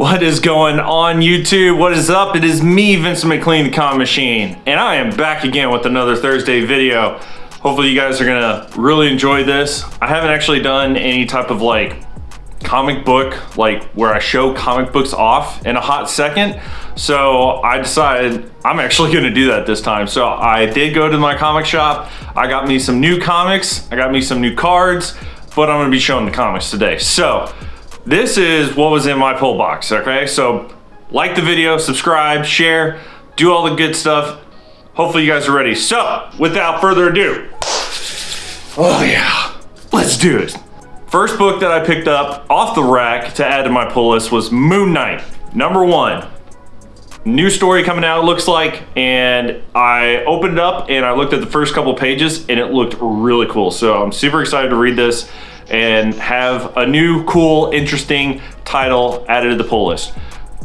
What is going on, YouTube? What is up? It is me, Vincent Mclean, the Comic Machine, and I am back again with another Thursday video. Hopefully you guys are gonna really enjoy this. I haven't actually done any type of like comic book, like where I show comic books off in a hot second. So I decided I'm actually gonna do that this time. So I did go to my comic shop. I got me some new comics. I got me some new cards, but I'm gonna be showing the comics today. So this is what was in my pull box, okay? So like the video, subscribe, share, do all the good stuff. Hopefully you guys are ready. So without further ado, oh yeah, let's do it. First book that I picked up off the rack to add to my pull list was Moon Knight, #1. New story coming out, it looks like, and I opened it up and I looked at the first couple pages and it looked really cool. So I'm super excited to read this and have a new, cool, interesting title added to the pull list.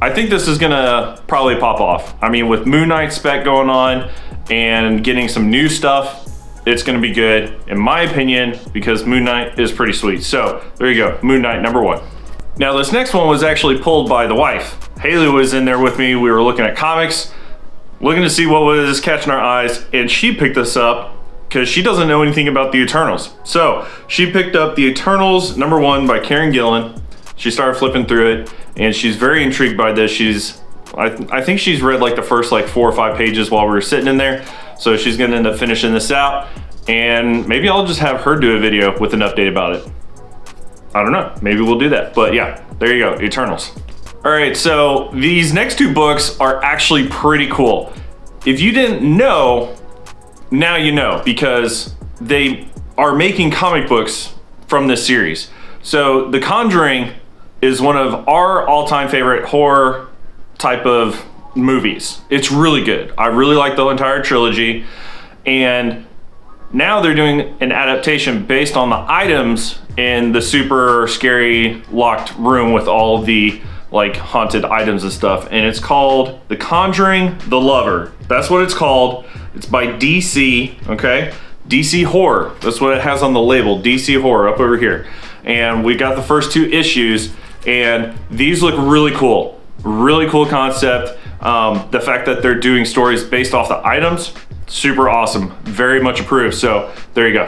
I think this is gonna probably pop off. I mean, with Moon Knight spec going on and getting some new stuff, it's gonna be good, in my opinion, because Moon Knight is pretty sweet. So there you go, Moon Knight #1. Now this next one was actually pulled by the wife. Haley was in there with me. We were looking at comics, looking to see what was catching our eyes, and she picked this up because she doesn't know anything about the Eternals. So she picked up the Eternals #1 by Karen Gillan. She started flipping through it and she's very intrigued by this. I think she's read like the first like 4 or 5 pages while we were sitting in there. So she's gonna end up finishing this out, and maybe I'll just have her do a video with an update about it. I don't know, maybe we'll do that. But yeah, there you go, Eternals. All right, so these next 2 books are actually pretty cool. If you didn't know, now you know, because they are making comic books from this series. So The Conjuring is one of our all-time favorite horror type of movies. It's really good. I really like the entire trilogy, and now they're doing an adaptation based on the items in the super scary locked room with all the like haunted items and stuff, and it's called The Conjuring the Lover. That's what it's called. It's by DC, okay? DC Horror, that's what it has on the label, DC Horror up over here. And we got the first 2 issues, and these look really cool. Really cool concept. The fact that they're doing stories based off the items, super awesome. Very much approved, so there you go.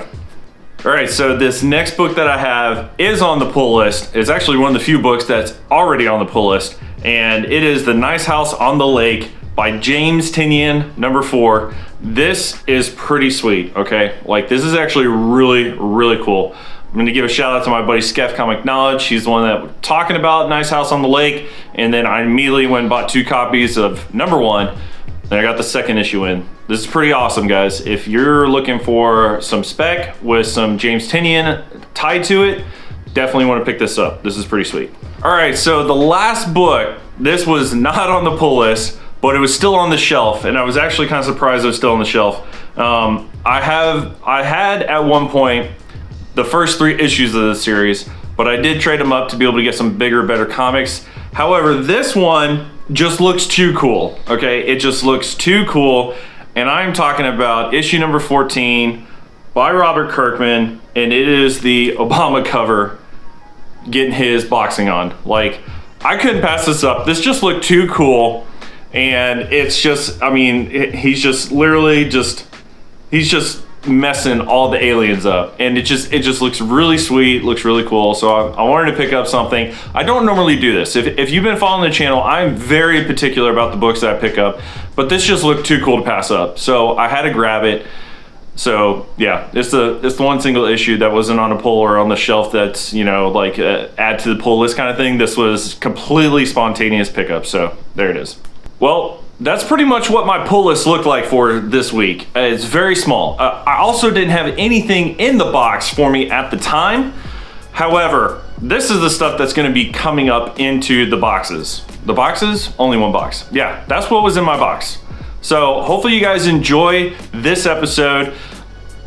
All right, so this next book that I have is on the pull list. It's actually one of the few books that's already on the pull list, and it is The Nice House on the Lake by James Tynion, #4. This is pretty sweet, okay? Like, this is actually really, really cool. I'm gonna give a shout out to my buddy Skeff Comic Knowledge. He's the one that was talking about Nice House on the Lake, and then I immediately went and bought 2 copies of #1, and I got the 2nd issue in. This is pretty awesome, guys. If you're looking for some spec with some James Tynion tied to it, definitely want to pick this up. This is pretty sweet. All right, so the last book, this was not on the pull list, but it was still on the shelf, and I was actually kind of surprised it was still on the shelf. I had at one point the first 3 issues of the series, but I did trade them up to be able to get some bigger, better comics. However, this one just looks too cool, okay? It just looks too cool, and I'm talking about issue #14 by Robert Kirkman, and it is the Obama cover getting his boxing on. Like, I couldn't pass this up. This just looked too cool, and it's just, I mean, he's just literally he's just messing all the aliens up, and it just looks really sweet, looks really cool. So I wanted to pick up something. I don't normally do this. If you've been following the channel, I'm very particular about the books that I pick up, but this just looked too cool to pass up, so I had to grab it. So yeah, it's the one single issue that wasn't on a pull or on the shelf that's, you know, like add to the pull list kind of thing. This was completely spontaneous pickup, so there it is. Well, that's pretty much what my pull list looked like for this week. It's very small. I also didn't have anything in the box for me at the time. However, this is the stuff that's gonna be coming up into the boxes. The boxes? Only 1 box. Yeah, that's what was in my box. So hopefully you guys enjoy this episode.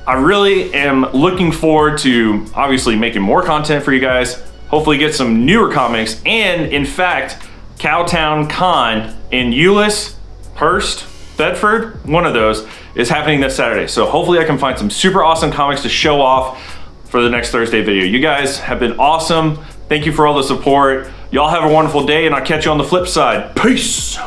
I really am looking forward to obviously making more content for you guys. Hopefully get some newer comics, and in fact, Cowtown Con in Euless, Hearst, Bedford, one of those, is happening this Saturday. So hopefully I can find some super awesome comics to show off for the next Thursday video. You guys have been awesome. Thank you for all the support. Y'all have a wonderful day, and I'll catch you on the flip side. Peace.